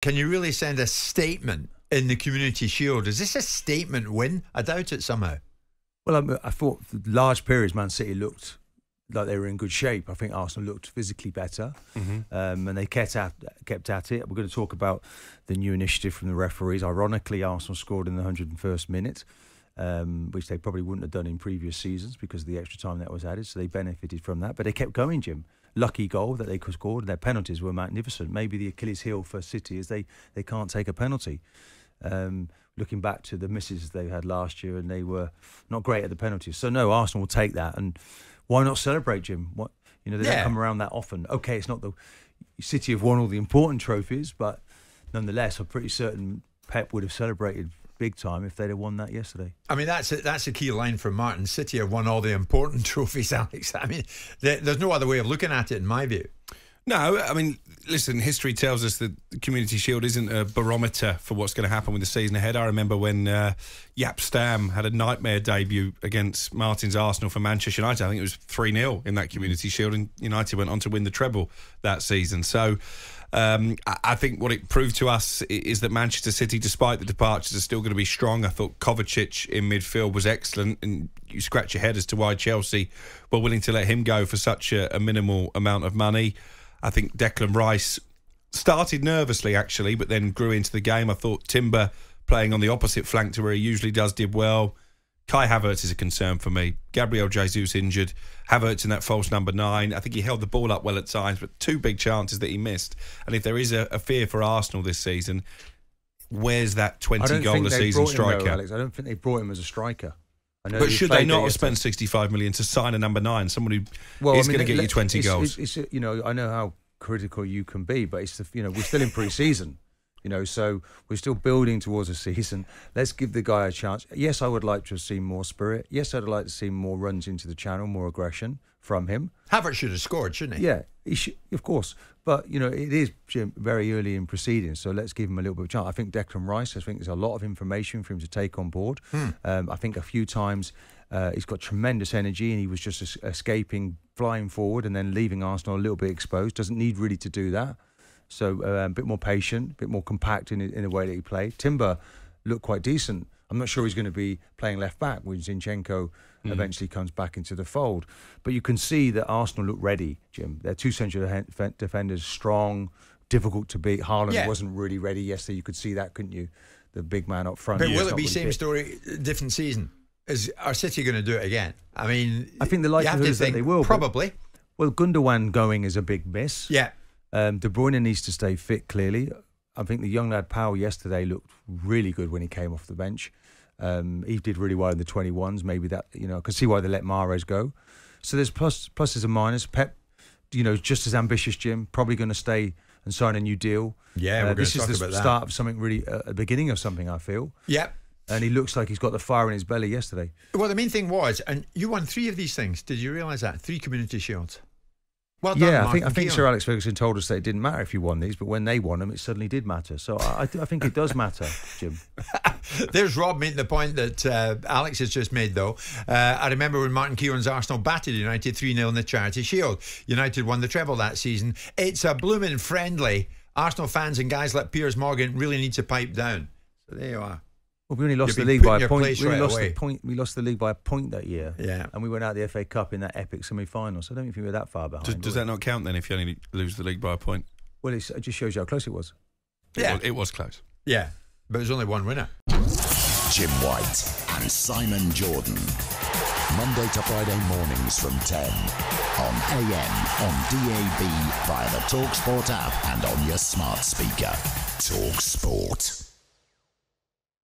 can you really send a statement in the Community Shield? Is this a statement win? I doubt it somehow. Well, I thought for large periods Man City looked like they were in good shape. I think Arsenal looked physically better, and they kept at it. We're going to talk about the new initiative from the referees. Ironically, Arsenal scored in the 101st minute, which they probably wouldn't have done in previous seasons because of the extra time that was added, so they benefited from that. But they kept going, Jim. Lucky goal that they scored. Their penalties were magnificent. Maybe the Achilles heel for City is they can't take a penalty. Looking back to the misses they had last year, and they were not great at the penalties. So no, Arsenal will take that, and why not celebrate, Jim? They don't come around that often. Okay, it's not the City have won all the important trophies, but nonetheless, I'm pretty certain Pep would have celebrated big time if they'd have won that yesterday. I mean, that's a key line from Martin. City have won all the important trophies, Alex. I mean, there's no other way of looking at it, in my view. No, I mean, listen, history tells us that the Community Shield isn't a barometer for what's going to happen with the season ahead. I remember when Jaap Stam had a nightmare debut against Martin's Arsenal for Manchester United. I think it was 3-0 in that Community Shield, and United went on to win the treble that season. So I think what it proved to us is that Manchester City, despite the departures, are still going to be strong. I thought Kovacic in midfield was excellent, and you scratch your head as to why Chelsea were willing to let him go for such a minimal amount of money. I think Declan Rice started nervously, actually, but then grew into the game. I thought Timber playing on the opposite flank to where he usually does did well. Kai Havertz is a concern for me. Gabriel Jesus injured. Havertz in that false number 9. I think he held the ball up well at times, but 2 big chances that he missed. And if there is a fear for Arsenal this season, where's that 20-goal-a-season striker? Alex. I don't think they brought him as a striker. But should they not have spent 65 million to sign a number 9, someone who is going to get you 20 goals? I know how critical you can be, but we're still in pre-season. So we're still building towards a season. Let's give the guy a chance. Yes, I would like to have seen more spirit. Yes, I'd like to see more runs into the channel, more aggression from him. Havertz should have scored, shouldn't he? Yeah, he should, of course. But, it is, Jim, very early in proceedings, so let's give him a little bit of chance. I think Declan Rice, there's a lot of information for him to take on board. I think a few times he's got tremendous energy, and he was just escaping, flying forward and then leaving Arsenal a little bit exposed. Doesn't need really to do that. So a bit more patient, a bit more compact in the way that he played. Timber looked quite decent. I'm not sure he's going to be playing left back when Zinchenko eventually comes back into the fold. But you can see that Arsenal look ready, Jim. Their 2 central defenders, strong, difficult to beat. Haaland wasn't really ready yesterday. You could see that, couldn't you? The big man up front. But will it be same story, different season? Is our City going to do it again? I mean, I think the likelihood is that they will. Probably. Well, Gundogan going is a big miss. Yeah. De Bruyne needs to stay fit, clearly. I think the young lad Powell yesterday looked really good when he came off the bench. He did really well in the 21s. Maybe that, I can see why they let Mahrez go. So there's pluses and minuses. Pep, just as ambitious, Jim, probably going to stay and sign a new deal. Yeah, we're going to talk about that. This is the start of something really, a beginning of something, I feel. Yeah. And he looks like he's got the fire in his belly yesterday. Well, the main thing was, and you won 3 of these things. Did you realise that? 3 Community Shields. Well done, yeah, Martin. I think Sir Alex Ferguson told us that it didn't matter if you won these, but when they won them, it suddenly did matter. So I think it does matter, Jim. There's Rob making the point that Alex has just made, though. I remember when Martin Keown's Arsenal battered United 3-0 in the Charity Shield. United won the treble that season. It's a blooming friendly. Arsenal fans and guys like Piers Morgan really need to pipe down. So there you are. Well, we only lost the league by a point. We lost the league by a point that year. Yeah. And we went out the FA Cup in that epic semi-final. So I don't think we were that far behind. Does that not count then if you only lose the league by a point? Well, it just shows you how close it was. It was close. Yeah, but there's only one winner. Jim White and Simon Jordan. Monday to Friday mornings from 10 on AM, on DAB, via the talkSPORT app and on your smart speaker. talkSPORT.